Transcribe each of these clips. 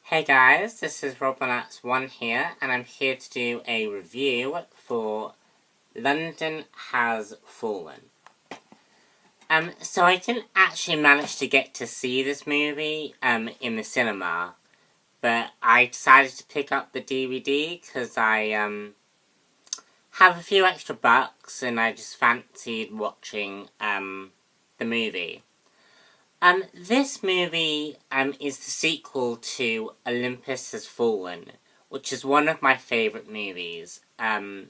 Hey guys, this is Robinats1 here, and I'm here to do a review for London Has Fallen. So I didn't actually manage to get to see this movie, in the cinema, but I decided to pick up the DVD because I, have a few extra bucks and I just fancied watching, the movie. This movie, is the sequel to Olympus Has Fallen, which is one of my favourite movies. When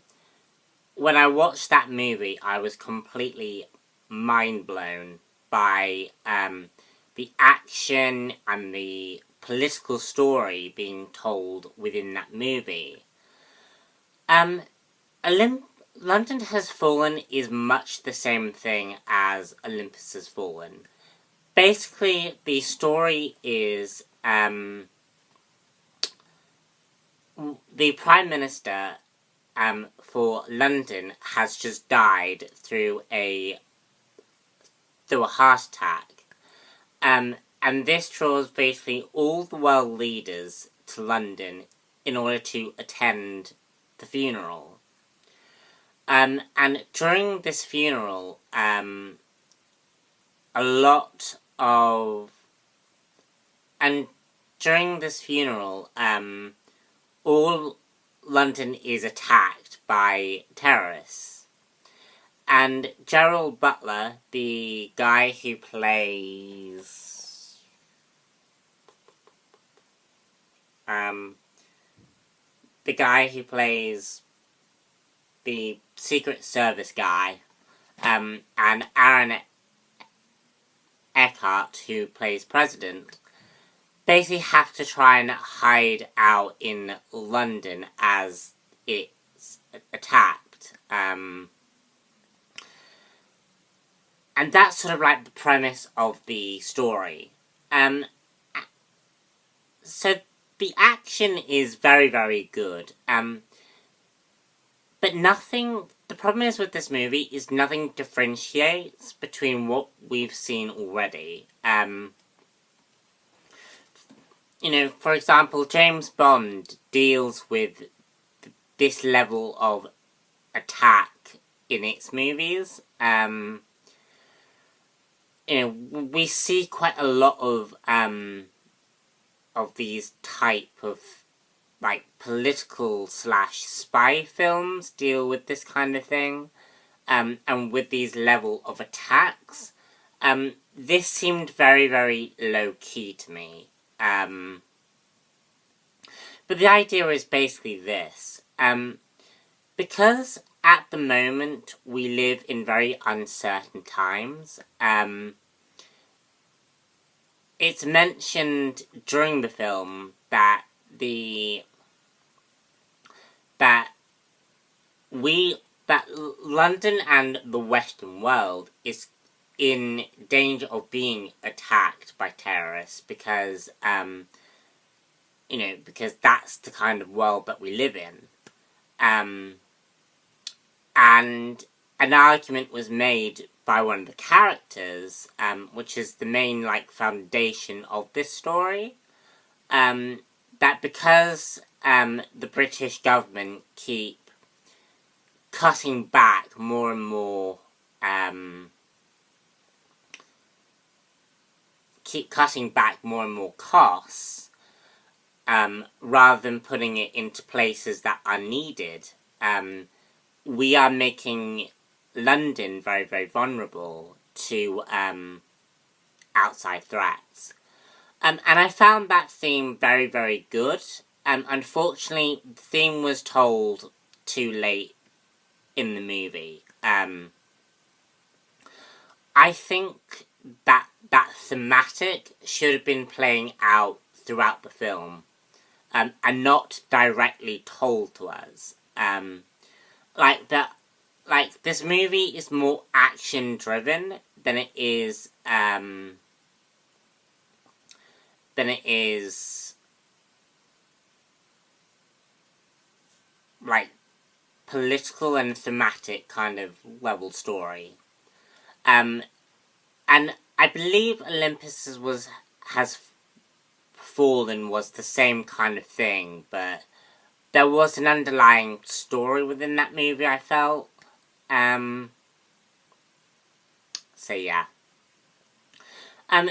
I watched that movie, I was completely mind-blown by, the action and the political story being told within that movie. London Has Fallen is much the same thing as Olympus Has Fallen. Basically, the story is, the Prime Minister, for London has just died through a heart attack. And this draws basically all the world leaders to London in order to attend the funeral. And during this funeral, during this funeral, all London is attacked by terrorists. And Gerald Butler, the guy who plays, the Secret Service guy, and Aaron Eckhart, who plays President, basically have to try and hide out in London as it's attacked. And that's sort of like the premise of the story. So the action is very, very good. But the problem is with this movie is nothing differentiates between what we've seen already. For example, James Bond deals with this level of attack in its movies. We see quite a lot of these type of, like, political / spy films deal with this kind of thing, and with these level of attacks. This seemed very, very low-key to me. But the idea is basically this. Because at the moment we live in very uncertain times, it's mentioned during the film that London and the Western world is in danger of being attacked by terrorists because, because that's the kind of world that we live in. And an argument was made by one of the characters, which is the main, foundation of this story, that because, the British government keep cutting back more and more, costs, rather than putting it into places that are needed, we are making London very, very vulnerable to, outside threats. And I found that theme very, very good. Unfortunately, the theme was told too late in the movie. I think that thematic should have been playing out throughout the film, and not directly told to us. This movie is more action-driven than it is, political and thematic kind of level story. And I believe Olympus Has Fallen was the same kind of thing, but there was an underlying story within that movie, I felt. So yeah.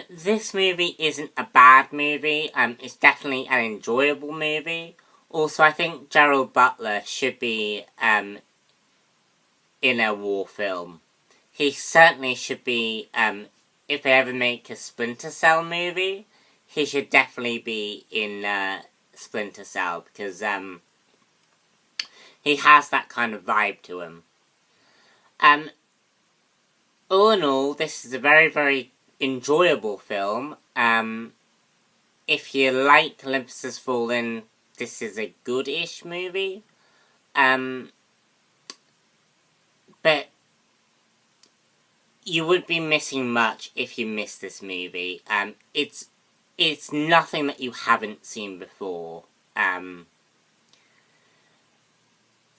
This movie isn't a bad movie. It's definitely an enjoyable movie. Also, I think Gerald Butler should be, in a war film. He certainly should be, if they ever make a Splinter Cell movie, he should definitely be in, Splinter Cell, because, he has that kind of vibe to him. All in all, this is a very, very enjoyable film. If you like Olympus Has Fallen, this is a good-ish movie. But you would be missing much if you missed this movie. It's nothing that you haven't seen before.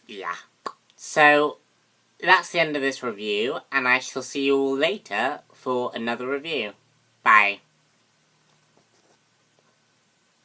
Yeah. So, that's the end of this review, and I shall see you all later for another review. Bye.